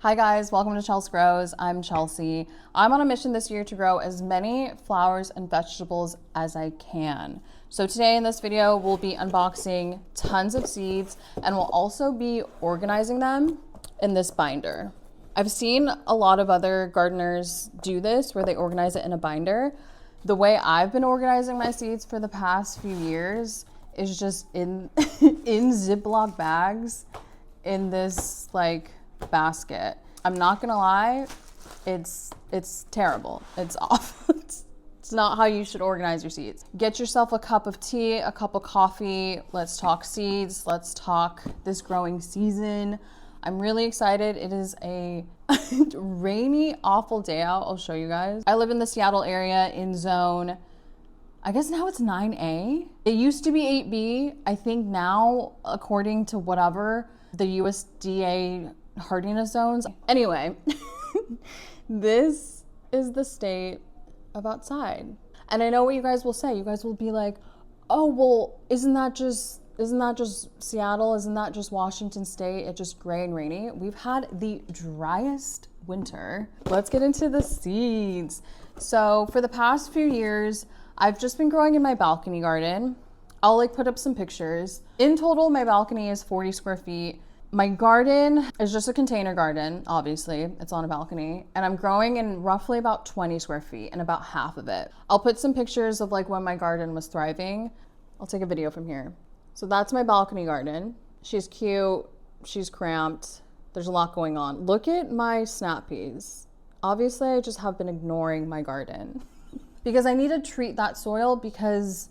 Hi guys, welcome to CHELSGROWS. I'm Chelsea. I'm on a mission this year to grow as many flowers and vegetables as I can. So today in this video, we'll be unboxing tons of seeds and we'll also be organizing them in this binder. I've seen a lot of other gardeners do this where they organize it in a binder. The way I've been organizing my seeds for the past few years is just in Ziploc bags in this like basket. I'm not gonna lie, it's terrible. It's awful. It's not how you should organize your seeds. Get yourself a cup of tea, a cup of coffee. Let's talk seeds. Let's talk this growing season. I'm really excited. It is a rainy, awful day out. I'll show you guys. I live in the Seattle area in zone, I guess now it's 9A. It used to be 8B. I think now, according to whatever, the USDA hardiness zones. Anyway, this is the state of outside. And I know what you guys will say. You guys will be like, oh, well, isn't that just Seattle? Isn't that just Washington State? It's just gray and rainy. We've had the driest winter. Let's get into the seeds. So for the past few years, I've just been growing in my balcony garden. I'll like put up some pictures. In total, my balcony is 40 square feet. My garden is just a container garden, obviously. It's on a balcony. And I'm growing in roughly about 20 square feet and about half of it. I'll put some pictures of like when my garden was thriving. I'll take a video from here. So that's my balcony garden. She's cute, she's cramped. There's a lot going on. Look at my snap peas. Obviously, I just have been ignoring my garden because I need to treat that soil because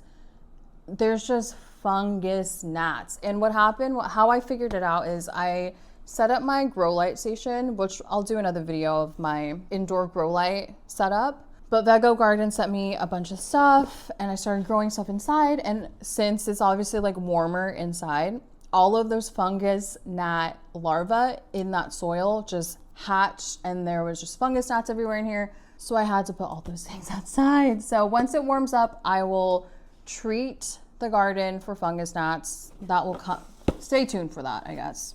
there's just fungus gnats. And what happened, how I figured it out is I set up my grow light station, which I'll do another video of my indoor grow light setup. But Veggo Garden sent me a bunch of stuff and I started growing stuff inside. And since it's obviously like warmer inside, all of those fungus gnat larvae in that soil just hatched and there was just fungus gnats everywhere in here. So I had to put all those things outside. So once it warms up, I will treat the garden for fungus gnats. That will come. Stay tuned for that, I guess.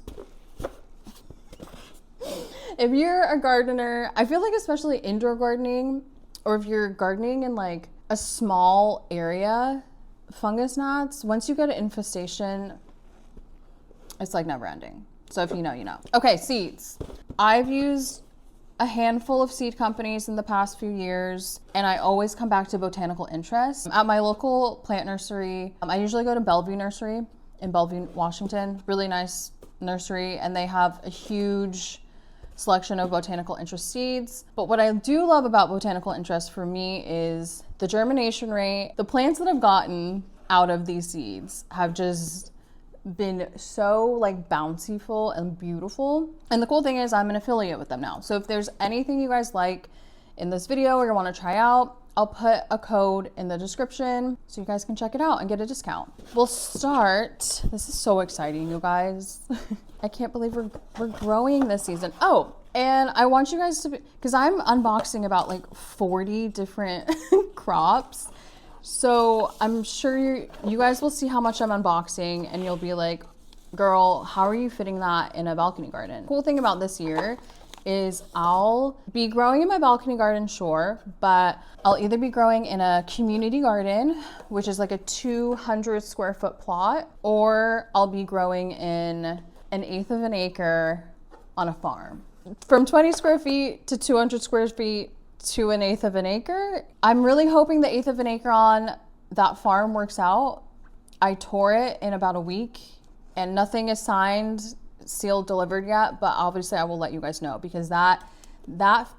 If you're a gardener, I feel like especially indoor gardening, or if you're gardening in like a small area, fungus gnats, once you get an infestation, it's like never ending. So if you know, you know. Okay, seeds. I've used a handful of seed companies in the past few years, and I always come back to botanical interest. At my local plant nursery, I usually go to Bellevue Nursery in Bellevue, Washington. Really nice nursery, and they have a huge selection of botanical interest seeds. But what I do love about botanical interest for me is the germination rate. The plants that I've gotten out of these seeds have just been so like bountiful and beautiful. And the cool thing is I'm an affiliate with them now. So if there's anything you guys like in this video or you want to try out, I'll put a code in the description so you guys can check it out and get a discount. We'll start. This is so exciting, you guys. I can't believe we're growing this season. Oh, and I want you guys to be, because I'm unboxing about like 40 different crops. So I'm sure you guys will see how much I'm unboxing and you'll be like, girl, how are you fitting that in a balcony garden? Cool thing about this year is I'll be growing in my balcony garden, sure, but I'll either be growing in a community garden, which is like a 200 square foot plot, or I'll be growing in 1/8 of an acre on a farm. From 20 square feet to 200 square feet to 1/8 of an acre. I'm really hoping the 1/8 of an acre on that farm works out. I tore it in about a week and nothing is signed, sealed, delivered yet, but obviously I will let you guys know because that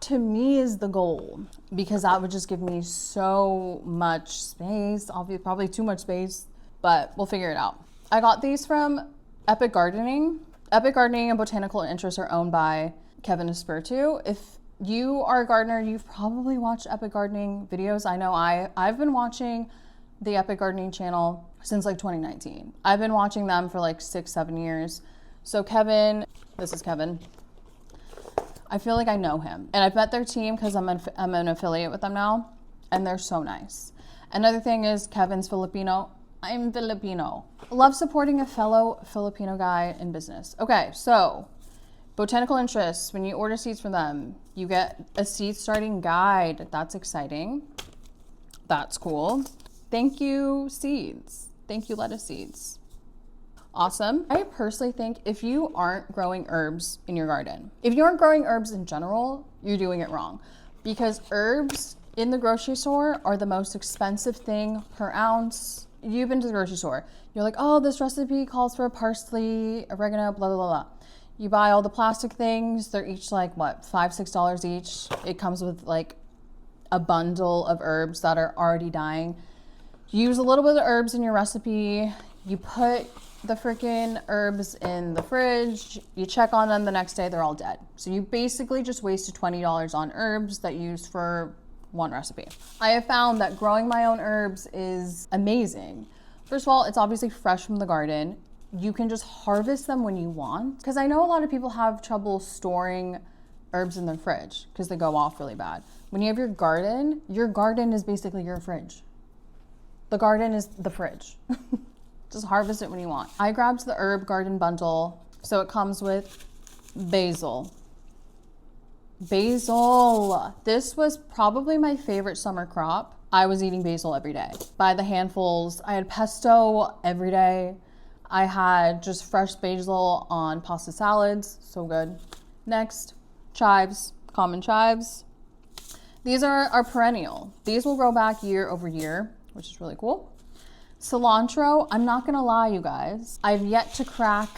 to me is the goal, because that would just give me so much space, obviously probably too much space, but we'll figure it out. I got these from Epic Gardening. Epic Gardening and Botanical Interests are owned by Kevin Espertu. If you are a gardener, you've probably watched Epic Gardening videos. I know I've been watching the Epic Gardening channel since like 2019. I've been watching them for like 6-7 years. So Kevin, this is Kevin. I feel like I know him. And I've met their team because I'm an affiliate with them now. And they're so nice. Another thing is Kevin's Filipino. I'm Filipino. Love supporting a fellow Filipino guy in business. Okay, so Botanical interests, when you order seeds from them, you get a seed starting guide. That's exciting. That's cool. Thank you, seeds. Thank you, lettuce seeds. Awesome. I personally think if you aren't growing herbs in your garden, if you aren't growing herbs in general, you're doing it wrong, because herbs in the grocery store are the most expensive thing per ounce. You've been to the grocery store. You're like, oh, this recipe calls for parsley, oregano, blah, blah, blah, blah. You buy all the plastic things. They're each like, what, $5, $6 each. It comes with like a bundle of herbs that are already dying. Use a little bit of herbs in your recipe. You put the freaking herbs in the fridge. You check on them the next day, they're all dead. So you basically just wasted $20 on herbs that you used for one recipe. I have found that growing my own herbs is amazing. First of all, it's obviously fresh from the garden. You can just harvest them when you want. Because I know a lot of people have trouble storing herbs in their fridge because they go off really bad. When you have your garden is basically your fridge. The garden is the fridge. Just harvest it when you want. I grabbed the herb garden bundle. So it comes with basil. Basil. This was probably my favorite summer crop. I was eating basil every day by the handfuls. I had pesto every day. I had just fresh basil on pasta salads. So good. Next, chives, common chives. These are perennial. These will grow back year over year, which is really cool. Cilantro, I'm not gonna lie, you guys. I've yet to crack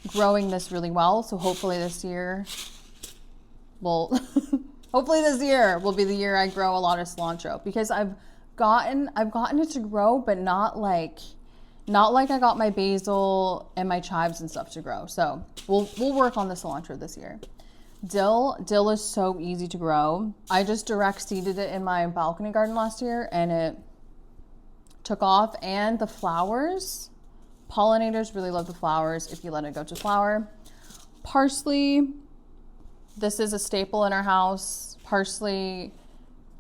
growing this really well. So hopefully this year will, hopefully this year will be the year I grow a lot of cilantro, because I've gotten it to grow, but not like I got my basil and my chives and stuff to grow. So we'll work on the cilantro this year. Dill is so easy to grow. I just direct seeded it in my balcony garden last year and it took off. And the flowers, pollinators really love the flowers if you let it go to flower. Parsley, this is a staple in our house. Parsley,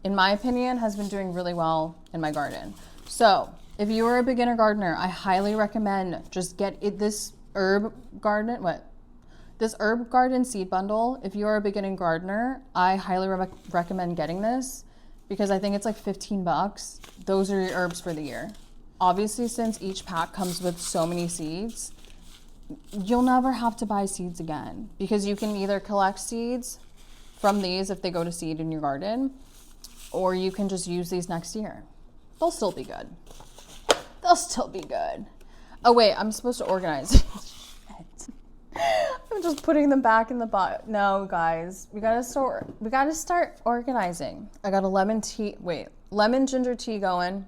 in my opinion, has been doing really well in my garden. So if you are a beginner gardener, I highly recommend just get this herb garden seed bundle. If you are a beginning gardener, I highly recommend getting this, because I think it's like 15 bucks. Those are your herbs for the year. Obviously, since each pack comes with so many seeds, you'll never have to buy seeds again, because you can either collect seeds from these if they go to seed in your garden, or you can just use these next year. They'll still be good. They'll still be good. Oh wait, I'm supposed to organize. I'm just putting them back in the box. No, guys, we gotta start organizing. I got a lemon ginger tea going.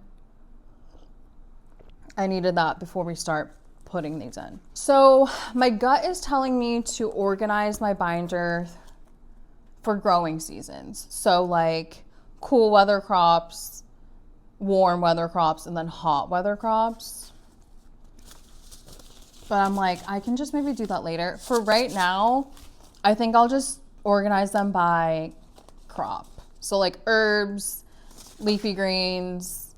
I needed that before we start putting these in. So my gut is telling me to organize my binder for growing seasons. So like cool weather crops, warm weather crops, and then hot weather crops. But I'm like, I can just maybe do that later. For right now, I think I'll just organize them by crop. So like herbs, leafy greens,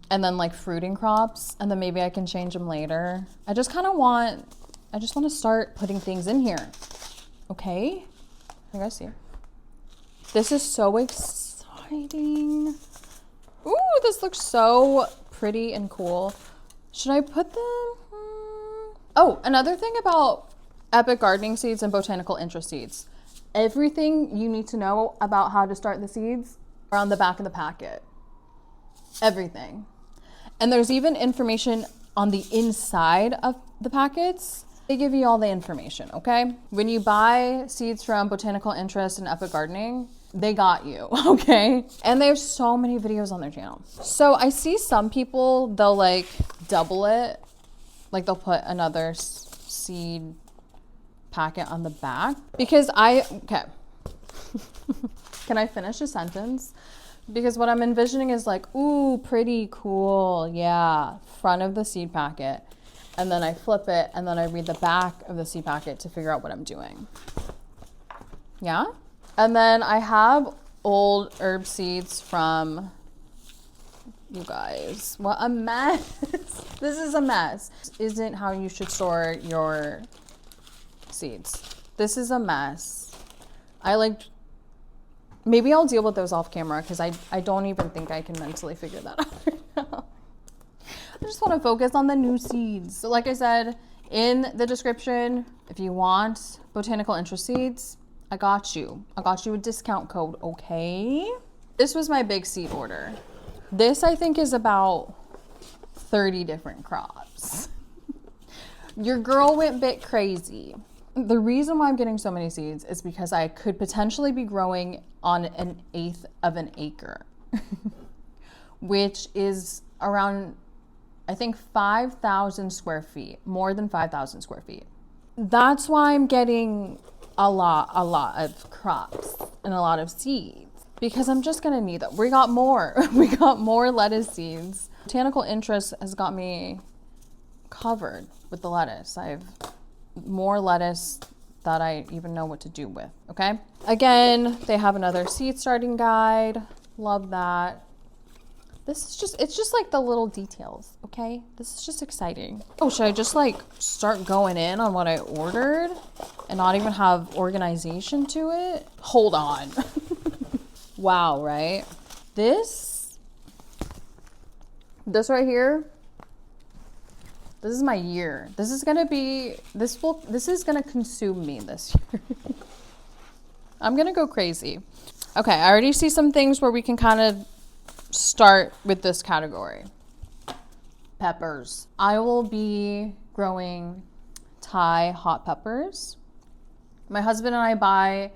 and then like fruiting crops. And then maybe I can change them later. I just want to start putting things in here. Okay? You guys see? This is so exciting. Ooh, this looks so pretty and cool. Should I put them? Oh, another thing about Epic Gardening Seeds and Botanical Interest Seeds. Everything you need to know about how to start the seeds are on the back of the packet. Everything. And there's even information on the inside of the packets. They give you all the information, okay? When you buy seeds from Botanical Interest and Epic Gardening, they got you, okay? And there's so many videos on their channel. So I see some people, they'll like double it. Like they'll put another seed packet on the back, because okay. Can I finish a sentence? Because what I'm envisioning is like, ooh, pretty cool. Yeah, front of the seed packet. And then I flip it and then I read the back of the seed packet to figure out what I'm doing. Yeah? And then I have old herb seeds from, you guys, what a mess. This is a mess. This isn't how you should store your seeds. This is a mess. Maybe I'll deal with those off camera because I don't even think I can mentally figure that out right now. I just want to focus on the new seeds. So like I said in the description, if you want botanical interest seeds, I got you. I got you a discount code, okay? This was my big seed order. This I think is about 30 different crops. Your girl went bit crazy. The reason why I'm getting so many seeds is because I could potentially be growing on 1/8 of an acre, which is around, I think, 5,000 square feet, more than 5,000 square feet. That's why I'm getting a lot of crops and a lot of seeds, because I'm just gonna need them. We got more. We got more lettuce seeds. Botanical interest has got me covered with the lettuce. I have more lettuce that I even know what to do with, okay? Again, they have another seed starting guide. Love that. It's just like the little details, okay? This is just exciting. Oh, should I just like start going in on what I ordered and not even have organization to it? Hold on. Wow, right? This right here, this is my year. This is gonna consume me this year. I'm gonna go crazy. Okay, I already see some things where we can kind of start with this category. Peppers. I will be growing Thai hot peppers. My husband and I buy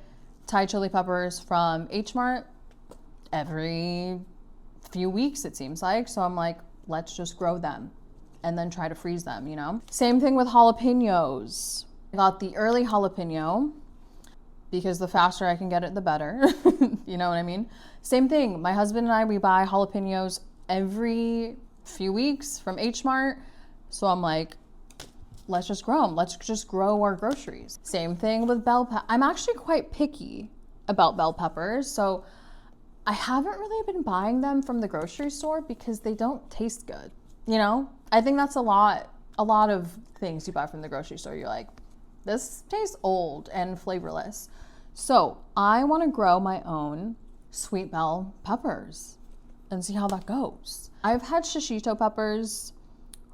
Thai chili peppers from H Mart every few weeks, it seems like. So I'm like, let's just grow them and then try to freeze them, you know? Same thing with jalapenos. I got the early jalapeno because the faster I can get it, the better. You know what I mean? Same thing. My husband and I, we buy jalapenos every few weeks from H Mart. So I'm like, let's just grow them. Let's just grow our groceries. Same thing with bell peppers. I'm actually quite picky about bell peppers. So I haven't really been buying them from the grocery store because they don't taste good. You know, I think that's a lot of things you buy from the grocery store. You're like, this tastes old and flavorless. So I want to grow my own sweet bell peppers and see how that goes. I've had shishito peppers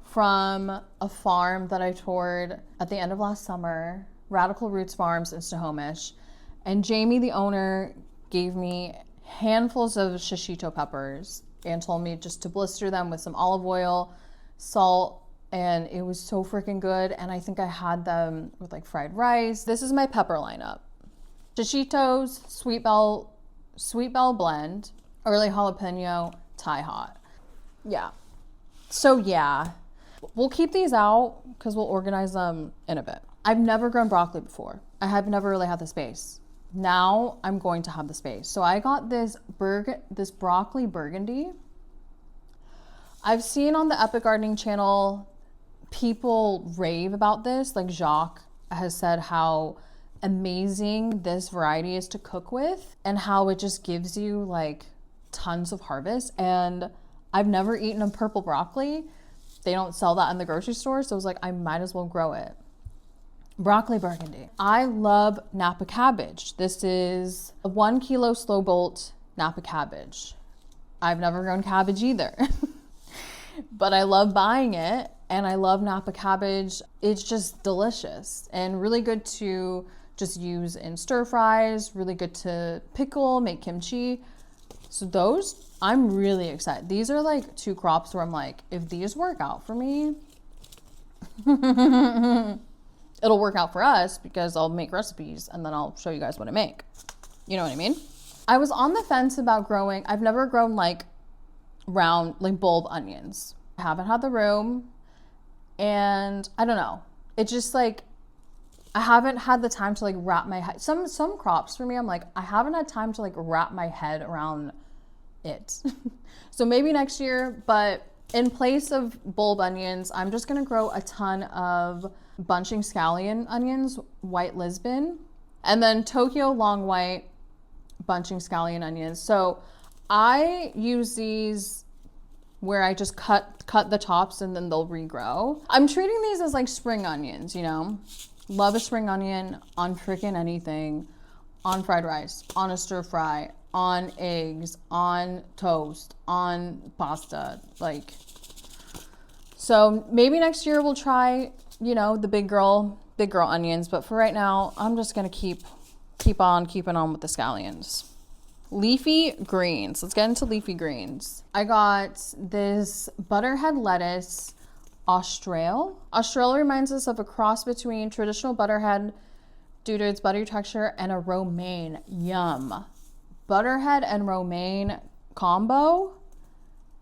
from a farm that I toured at the end of last summer, Radical Roots Farms in Snohomish. And Jamie, the owner, gave me handfuls of shishito peppers and told me just to blister them with some olive oil, salt, and it was so freaking good. And I think I had them with like fried rice. This is my pepper lineup. Shishitos, sweet bell blend, early jalapeno, Thai hot. Yeah. So yeah, we'll keep these out because we'll organize them in a bit. I've never grown broccoli before. I have never really had the space. Now I'm going to have the space. So I got this broccoli burgundy. I've seen on the Epic Gardening channel people rave about this. Like Jacques has said how amazing this variety is to cook with and how it just gives you like tons of harvest. And I've never eaten a purple broccoli. They don't sell that in the grocery store. So I was like, I might as well grow it. Broccoli burgundy. I love Napa cabbage. This is a 1 kilo slow bolt Napa cabbage. I've never grown cabbage either, but I love buying it and I love Napa cabbage. It's just delicious and really good to just use in stir fries, really good to pickle, make kimchi. So those, I'm really excited. These are like 2 crops where I'm like, if these work out for me, it'll work out for us because I'll make recipes and then I'll show you guys what I make. You know what I mean? I was on the fence about growing. I've never grown like round, like bulb onions. I haven't had the room and I don't know. It just like, I haven't had the time to like wrap my head. Some crops for me, I'm like, I haven't had time to like wrap my head around it. So maybe next year, but in place of bulb onions, I'm just gonna grow a ton of bunching scallion onions, white Lisbon, and then Tokyo long white bunching scallion onions. So I use these where I just cut the tops and then they'll regrow. I'm treating these as like spring onions, you know? Love a spring onion on freaking anything. On fried rice, on a stir fry, on eggs, on toast, on pasta. Like, so maybe next year we'll try, you know, the big girl onions. But for right now, I'm just going to keep on keeping on with the scallions. Leafy greens. Let's get into leafy greens. I got this butterhead lettuce, Australe. Australe reminds us of a cross between traditional butterhead due to its buttery texture and a romaine. Yum. Butterhead and romaine combo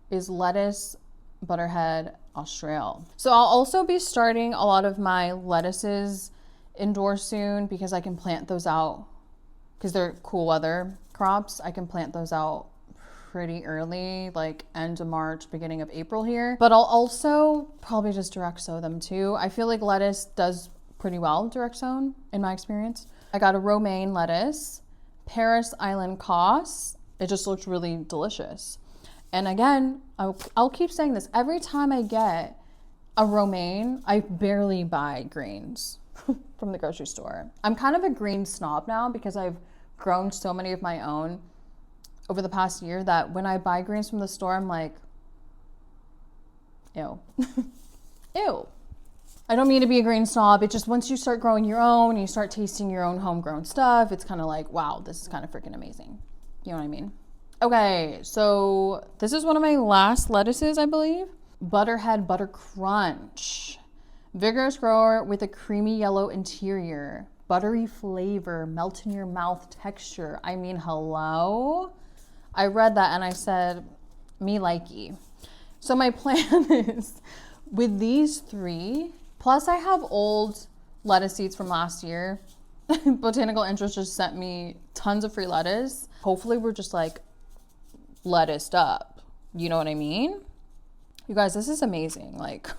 is lettuce, butterhead, Australe. So I'll also be starting a lot of my lettuces indoors soon because I can plant those out because they're cool weather crops. I can plant those out pretty early, like end of March, beginning of April here. But I'll also probably just direct sow them too. I feel like lettuce does pretty well direct sown in my experience. I got a romaine lettuce, Paris Island Cos. It just looks really delicious. And again, I'll keep saying this. Every time I get a romaine, I barely buy greens from the grocery store. I'm kind of a green snob now because I've grown so many of my own over the past year that when I buy greens from the store, I'm like, ew. Ew. I don't mean to be a green snob. It's just once you start growing your own, you start tasting your own homegrown stuff, it's kind of like, wow, this is kind of freaking amazing. You know what I mean? Okay, so this is one of my last lettuces, I believe. Butterhead Butter Crunch. Vigorous grower with a creamy yellow interior. Buttery flavor, melt in your mouth texture. I mean, hello? I read that and I said, me likey. So my plan is with these three, plus I have old lettuce seeds from last year. Botanical Interest just sent me tons of free lettuce. Hopefully we're just like lettuced up. You know what I mean? You guys, this is amazing. Like,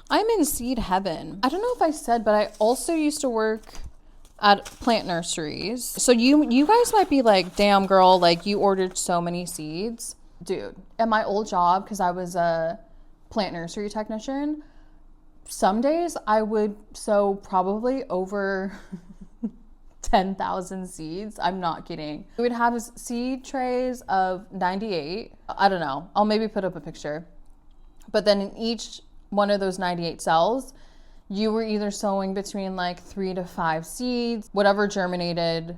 I'm in seed heaven. I don't know if I said, but I also used to work at plant nurseries. So you guys might be like, damn girl, like you ordered so many seeds. Dude, at my old job, because I was a plant nursery technician, some days I would sow probably over 10,000 seeds. I'm not kidding. We would have seed trays of 98. I don't know. I'll maybe put up a picture. But then in each one of those 98 cells, you were either sowing between like 3 to 5 seeds. Whatever germinated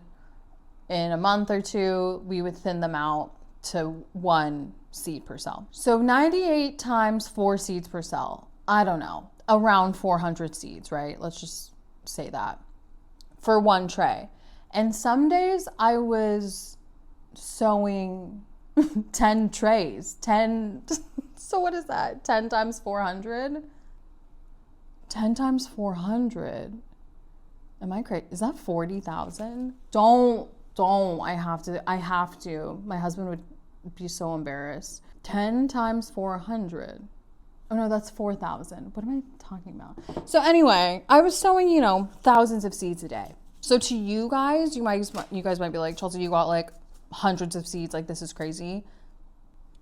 in a month or two, we would thin them out to 1 seed per cell. So 98 times 4 seeds per cell. I don't know. Around 400 seeds, right? Let's just say that. For 1 tray. And some days I was sowing 10 trays. 10. So what is that? 10 times 400? 10 times 400. Am I crazy? Is that 40,000? Don't. I have to. My husband would be so embarrassed. 10 times 400. Oh no, that's 4,000. What am I talking about? So anyway, I was sowing, thousands of seeds a day. So to you guys, you guys might be like, Chelsea, you got like hundreds of seeds. Like, this is crazy.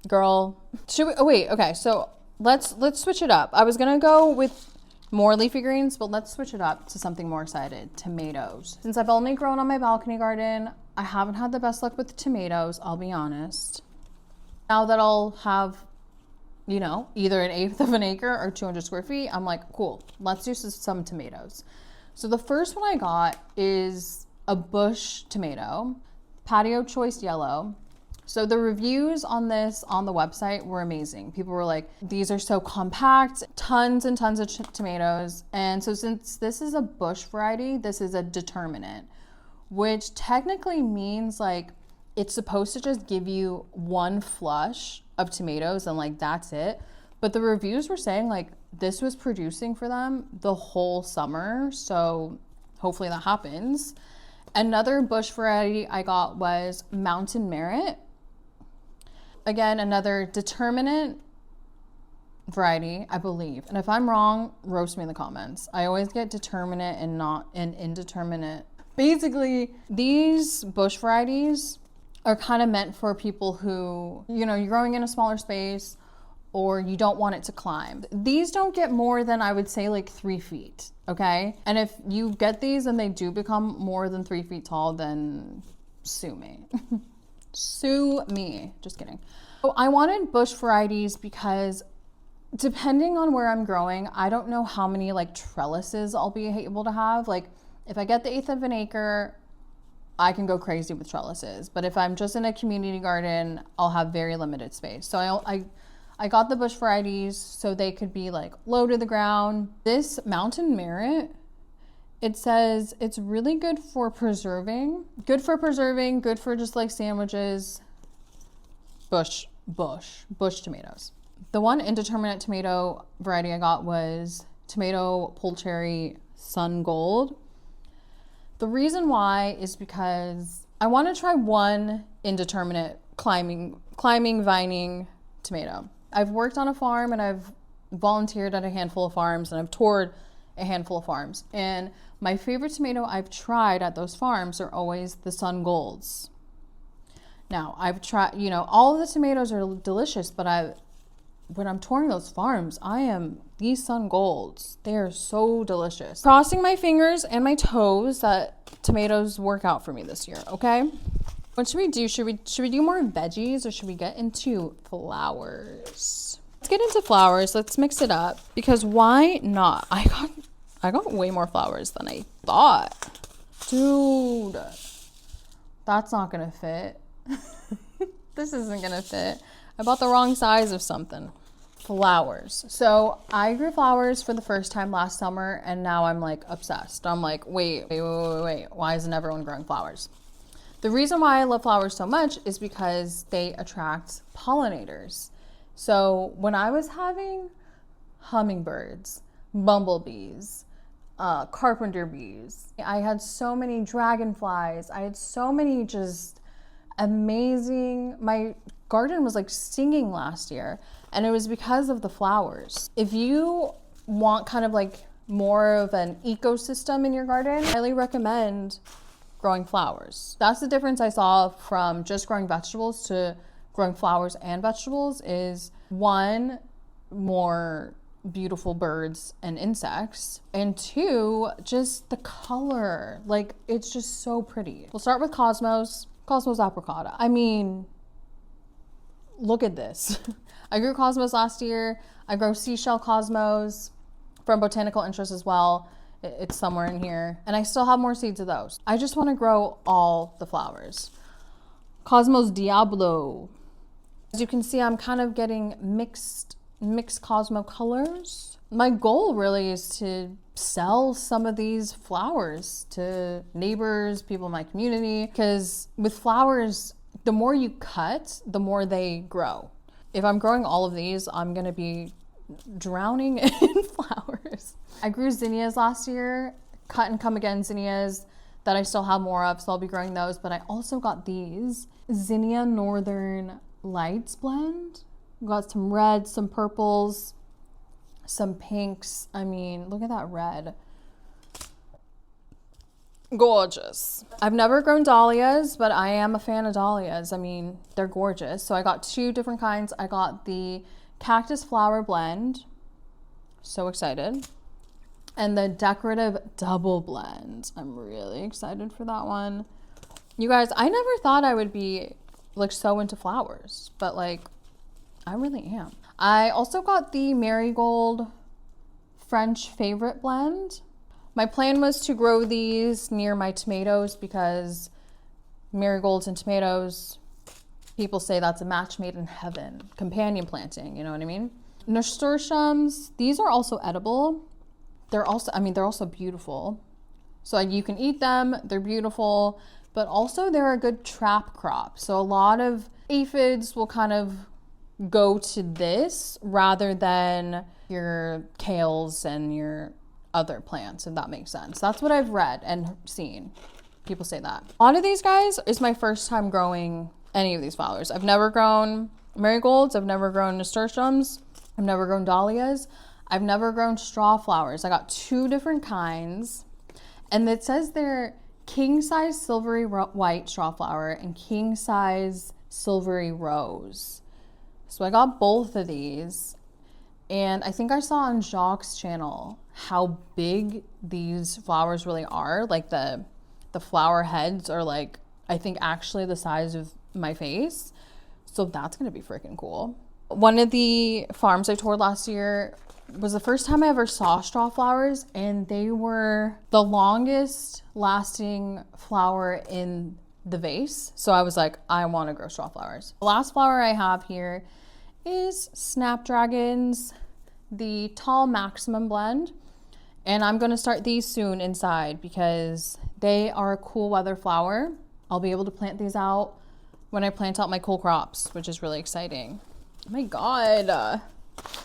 Girl, should we? Oh wait, okay. So let's switch it up. I was gonna go with more leafy greens, but let's switch it up to something more excited. Tomatoes. Since I've only grown on my balcony garden, I haven't had the best luck with tomatoes. I'll be honest. Now that I'll have, either 1/8 of an acre or 200 square feet, I'm like, cool. Let's do some tomatoes. So the first one I got is a bush tomato, patio choice yellow. So the reviews on this on the website were amazing. People were like, these are so compact, tons and tons of tomatoes. And so since this is a bush variety, this is a determinate, which technically means like it's supposed to just give you 1 flush of tomatoes and like that's it. But the reviews were saying like this was producing for them the whole summer. So hopefully that happens. Another bush variety I got was Mountain Merit. Again, another determinate variety, I believe. And if I'm wrong, roast me in the comments. I always get determinate and not an indeterminate. Basically, these bush varieties are kind of meant for people who, you're growing in a smaller space, or you don't want it to climb. These don't get more than, I would say, like 3 feet, okay? And if you get these and they do become more than 3 feet tall, then sue me. Sue me. Just kidding. So I wanted bush varieties because depending on where I'm growing, I don't know how many like trellises I'll be able to have. Like if I get the 1/8 of an acre, I can go crazy with trellises. But if I'm just in a community garden, I'll have very limited space. So I got the bush varieties so they could be like low to the ground. This mountain merit, it says it's really good for preserving. Good for just like sandwiches. Bush tomatoes. The one indeterminate tomato variety I got was tomato pole cherry sun gold. The reason why is because I want to try one indeterminate climbing, vining tomato. I've worked on a farm and I've volunteered at a handful of farms and I've toured a handful of farms. And my favorite tomato I've tried at those farms are always the sun golds. Now I've tried, you know, all of the tomatoes are delicious, but when I'm touring those farms, these sun golds, they are so delicious. Crossing my fingers and my toes that tomatoes work out for me this year, okay? What should we do? Should we do more veggies or should we get into flowers? Let's get into flowers. Let's mix it up because why not? I got way more flowers than I thought. Dude, that's not gonna fit. This isn't gonna fit. I bought the wrong size of something. Flowers. So I grew flowers for the first time last summer and now I'm like obsessed. I'm like, wait. Why isn't everyone growing flowers? The reason why I love flowers so much is because they attract pollinators. So when I was having hummingbirds, bumblebees, carpenter bees, I had so many dragonflies. I had so many just amazing, my garden was like singing last year and it was because of the flowers. If you want kind of like more of an ecosystem in your garden, I highly recommend growing flowers. That's the difference I saw from just growing vegetables to growing flowers and vegetables is one, more beautiful birds and insects, and two, just the color. Like it's just so pretty. We'll start with Cosmos apricota. I mean, look at this. I grew Cosmos last year. I grow seashell Cosmos from Botanical Interest as well. It's somewhere in here. And I still have more seeds of those. I just want to grow all the flowers. Cosmos Diablo. As you can see, I'm kind of getting mixed Cosmo colors. My goal really is to sell some of these flowers to neighbors, people in my community, because with flowers, the more you cut, the more they grow. If I'm growing all of these, I'm gonna be drowning in flowers. I grew zinnias last year, cut and come again zinnias that I still have more of, so I'll be growing those, but I also got these Zinnia Northern Lights blend. Got some reds, some purples, some pinks. I mean, look at that red. Gorgeous. I've never grown dahlias, but I am a fan of dahlias. I mean, they're gorgeous. So I got two different kinds. I got the cactus flower blend. So excited. And the decorative double blend. I'm really excited for that one. You guys, I never thought I would be like so into flowers, but like I really am. I also got the marigold French favorite blend. My plan was to grow these near my tomatoes because marigolds and tomatoes, people say that's a match made in heaven. Companion planting, you know what I mean? Nasturtiums, these are also edible. They're also beautiful. So you can eat them, they're beautiful, but also they're a good trap crop. So a lot of aphids will kind of go to this rather than your kales and your other plants, if that makes sense. That's what I've read and seen. People say that. A lot of these guys is my first time growing any of these flowers. I've never grown marigolds. I've never grown nasturtiums. I've never grown dahlias. I've never grown straw flowers. I got two different kinds. And it says they're king size silvery white straw flower and king size silvery rose. So I got both of these, and I think I saw on Jacques' channel how big these flowers really are. Like the flower heads are like, I think actually the size of my face. So that's gonna be freaking cool. One of the farms I toured last year was the first time I ever saw straw flowers, and they were the longest lasting flower in the vase. So I was like, I want to grow straw flowers. The last flower I have here is Snapdragons, the tall maximum blend. And I'm going to start these soon inside because they are a cool weather flower. I'll be able to plant these out when I plant out my cool crops, which is really exciting. Oh my God.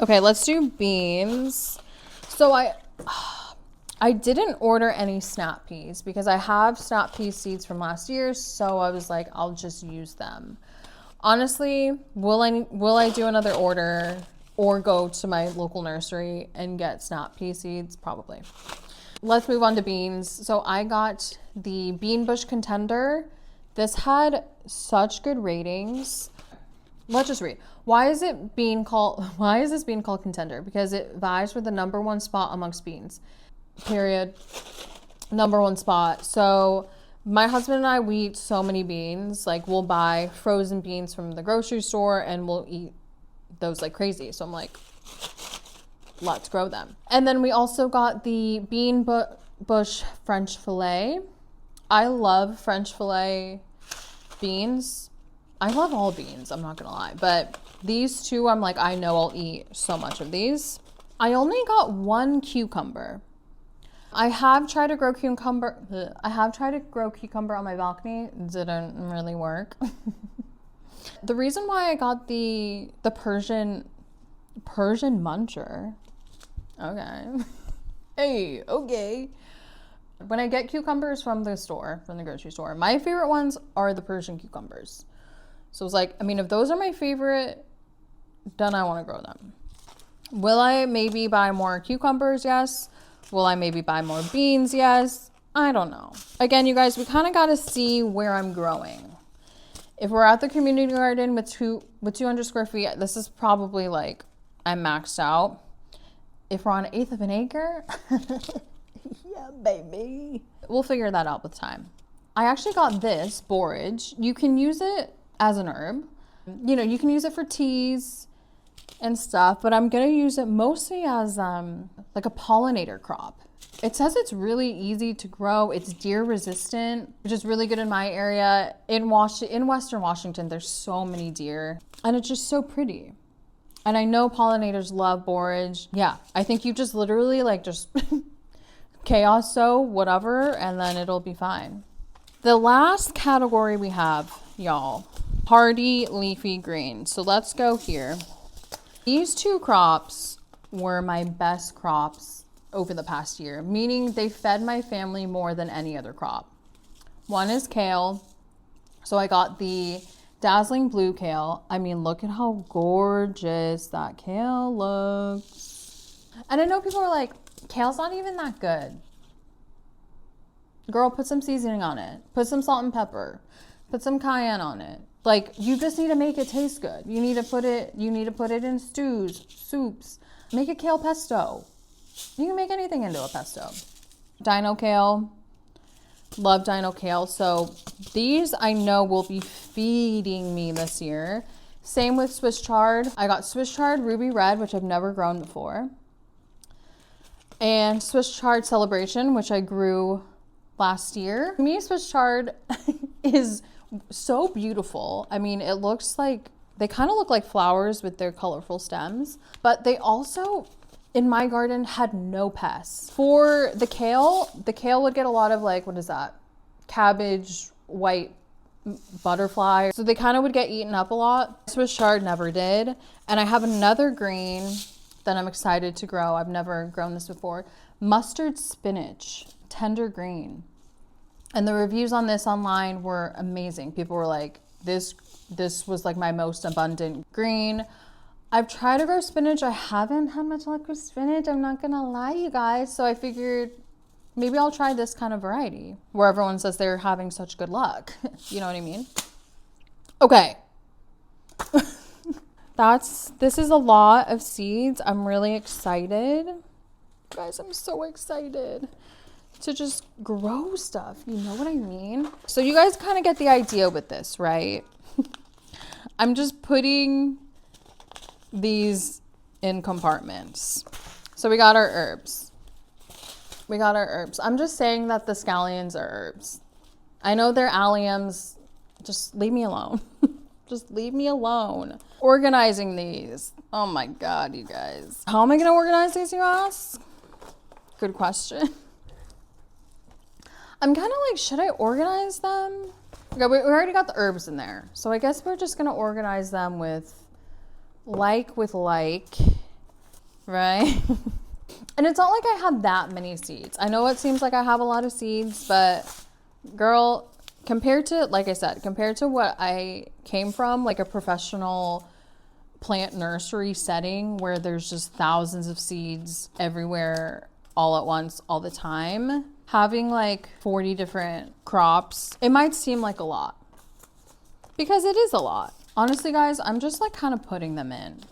Okay, let's do beans. So I didn't order any snap peas because I have snap pea seeds from last year. So I was like, I'll just use them. Honestly, will I do another order or go to my local nursery and get snap pea seeds? Probably. Let's move on to beans. So I got the Bean Bush Contender. This had such good ratings. Let's just read. Why is this bean called Contender? Because it vies for the #1 spot amongst beans. Period. #1 spot. So my husband and I, we eat so many beans. Like, we'll buy frozen beans from the grocery store and we'll eat those like crazy. So I'm like, let's grow them. And then we also got the Bean Bush French Fillet. I love French Fillet beans. I love all beans, I'm not gonna lie. But these two, I'm like, I know I'll eat so much of these. I only got 1 cucumber. I have tried to grow cucumber. On my balcony. It didn't really work. The reason why I got the Persian muncher. Okay. Hey, okay. When I get cucumbers from the grocery store, my favorite ones are the Persian cucumbers. So it's like, I mean, if those are my favorite, then I want to grow them. Will I maybe buy more cucumbers? Yes. Will I maybe buy more beans? Yes. I don't know. Again, you guys, we kind of got to see where I'm growing. If we're at the community garden with 200 square feet, this is probably like, I'm maxed out. If we're on 1/8 of an acre, yeah, baby. We'll figure that out with time. I actually got this borage. You can use it as an herb. You know, you can use it for teas and stuff, but I'm gonna use it mostly as like a pollinator crop. It says it's really easy to grow. It's deer resistant, which is really good in my area. In Western Washington, there's so many deer, and it's just so pretty. And I know pollinators love borage. Yeah, I think you just literally like just chaos sow whatever, and then it'll be fine. The last category we have, y'all, hardy leafy greens. So let's go here. These 2 crops were my best crops over the past year, meaning they fed my family more than any other crop. One is kale. So I got the dazzling blue kale. I mean, look at how gorgeous that kale looks. And I know people are like, kale's not even that good. Girl, put some seasoning on it. Put some salt and pepper. Put some cayenne on it. Like, you just need to make it taste good. You need to put it in stews, soups. Make a kale pesto. You can make anything into a pesto. Dino kale. Love dino kale. So these I know will be feeding me this year. Same with Swiss chard. I got Swiss chard ruby red, which I've never grown before. And Swiss chard celebration, which I grew last year. To me, Swiss chard is so beautiful. I mean, it looks like, they kind of look like flowers with their colorful stems, but they also, in my garden, had no pests. For the kale would get a lot of like, what is that? Cabbage, white butterfly. So they kind of would get eaten up a lot. Swiss chard never did. And I have another green that I'm excited to grow. I've never grown this before. Mustard spinach, tender green. And the reviews on this online were amazing. People were like, this was like my most abundant green. I've tried to grow spinach. I haven't had much luck with spinach. I'm not gonna lie, you guys. So I figured maybe I'll try this kind of variety where everyone says they're having such good luck. You know what I mean? Okay. this is a lot of seeds. I'm really excited. Guys, I'm so excited to just grow stuff. You know what I mean? So you guys kind of get the idea with this, right? I'm just putting these in compartments. So we got our herbs. I'm just saying that the scallions are herbs. I know they're alliums. Just leave me alone. Just leave me alone. Organizing these. Oh my God, you guys. How am I gonna organize these, you ask? Good question. I'm kind of like, should I organize them? Okay, we already got the herbs in there. So I guess we're just gonna organize them with like, right? And it's not like I have that many seeds. I know it seems like I have a lot of seeds, but girl, compared to, like I said, compared to what I came from, like a professional plant nursery setting where there's just thousands of seeds everywhere all at once, all the time, having like 40 different crops, it might seem like a lot because it is a lot. Honestly, guys, I'm just like kind of putting them in.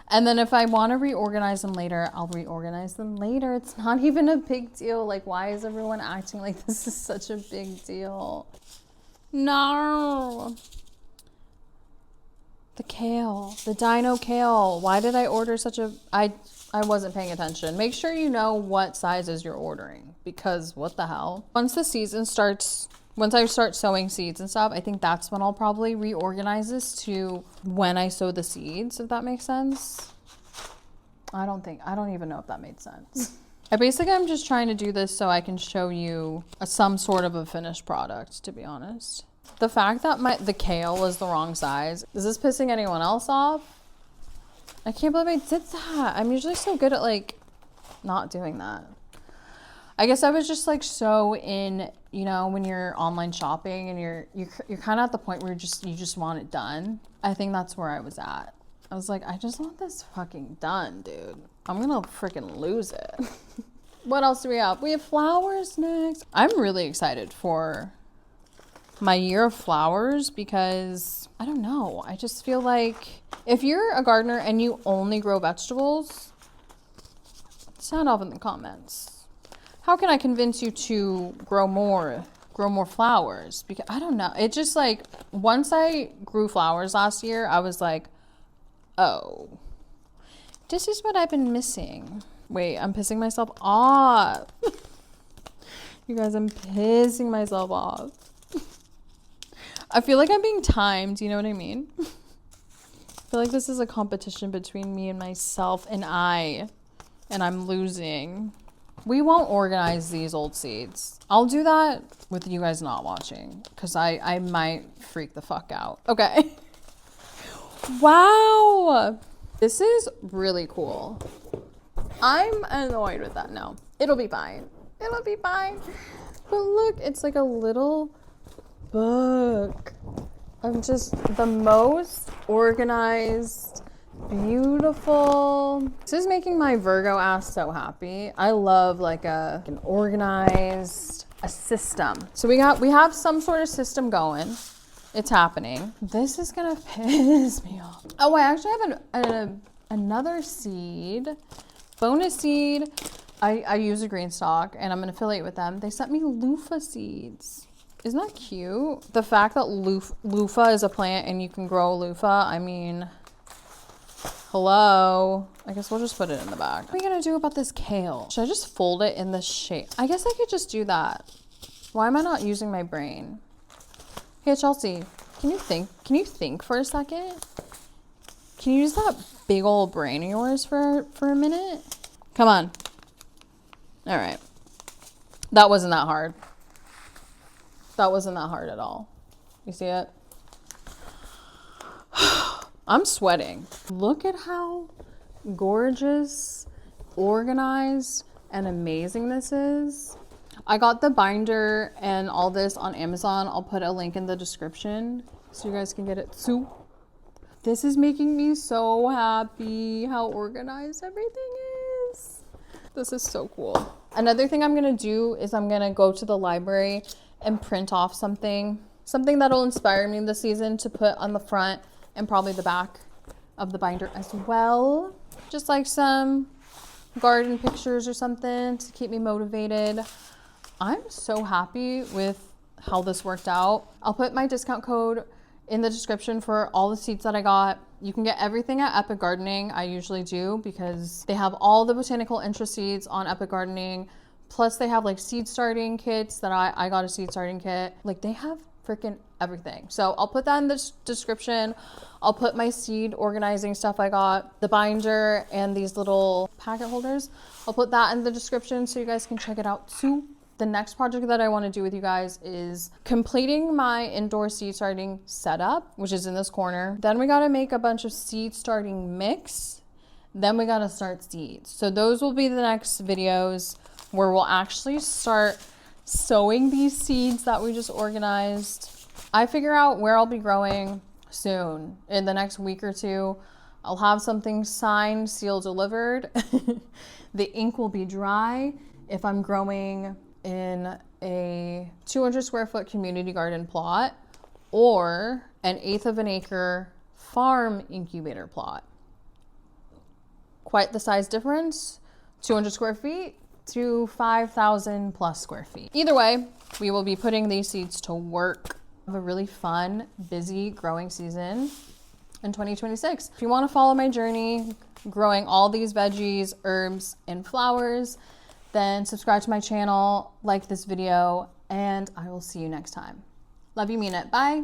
And then if I want to reorganize them later, I'll reorganize them later. It's not even a big deal. Like, why is everyone acting like this is such a big deal? No. The kale, the dino kale. Why did I order such a... I wasn't paying attention. Make sure you know what sizes you're ordering because what the hell? Once the season starts... Once I start sowing seeds and stuff, I think that's when I'll probably reorganize this to when I sow the seeds, if that makes sense. I don't even know if that made sense. I'm just trying to do this so I can show you some sort of a finished product, to be honest. The fact that the kale was the wrong size, is this pissing anyone else off? I can't believe I did that. I'm usually so good at like not doing that. I guess I was just like so in, you know, when you're online shopping and you're kind of at the point where you just want it done. I think that's where I was at. I was like, I just want this fucking done, dude. I'm gonna freaking lose it. What else do we have? We have flowers next. I'm really excited for my year of flowers because I don't know. I just feel like if you're a gardener and you only grow vegetables, sound off in the comments. How can I convince you to grow more flowers? Because I don't know. It just like, once I grew flowers last year, I was like, oh, this is what I've been missing. Wait, I'm pissing myself off. You guys, I'm pissing myself off. I feel like I'm being timed. You know what I mean? I feel like this is a competition between me and myself and I'm losing. We won't organize these old seeds. I'll do that with you guys not watching because I might freak the fuck out. Okay. Wow. This is really cool. I'm annoyed with that. No, it'll be fine. It'll be fine. But look, it's like a little book of just the most organized, beautiful. This is making my Virgo ass so happy. I love like an organized, a system. So we have some sort of system going. It's happening. This is gonna piss me off. Oh, I actually have another seed, bonus seed. I use a GreenStalk and I'm an affiliate with them. They sent me loofah seeds. Isn't that cute? The fact that loofah is a plant and you can grow a loofah, I mean, hello. I guess we'll just put it in the bag. What are we gonna do about this kale? Should I just fold it in the shape? I guess I could just do that. Why am I not using my brain? Hey, Chelsea, can you think for a second? Can you use that big old brain of yours for a minute? Come on. All right. That wasn't that hard. That wasn't that hard at all. You see it? I'm sweating. Look at how gorgeous, organized, and amazing this is. I got the binder and all this on Amazon. I'll put a link in the description so you guys can get it too. This is making me so happy how organized everything is. This is so cool. Another thing I'm gonna do is I'm gonna go to the library and print off something that'll inspire me this season to put on the front and probably the back of the binder as well. Just like some garden pictures or something to keep me motivated. I'm so happy with how this worked out. I'll put my discount code in the description for all the seeds that I got. You can get everything at Epic Gardening. I usually do because they have all the botanical interest seeds on Epic Gardening. Plus they have like seed starting kits that I got a seed starting kit. Like they have freaking everything. So I'll put that in the description. I'll put my seed organizing stuff I got, the binder and these little packet holders. I'll put that in the description so you guys can check it out too. The next project that I want to do with you guys is completing my indoor seed starting setup, which is in this corner. Then we got to make a bunch of seed starting mix. Then we got to start seeds. So those will be the next videos where we'll actually start sowing these seeds that we just organized. I figure out where I'll be growing soon. In the next week or two, I'll have something signed, sealed, delivered. The ink will be dry if I'm growing in a 200 square foot community garden plot or an 1/8 of an acre farm incubator plot. Quite the size difference, 200 square feet to 5,000 plus square feet. Either way, we will be putting these seeds to work. Have a really fun, busy growing season in 2026. If you want to follow my journey growing all these veggies, herbs, and flowers, then subscribe to my channel, like this video, and I will see you next time. Love you, mean it. Bye.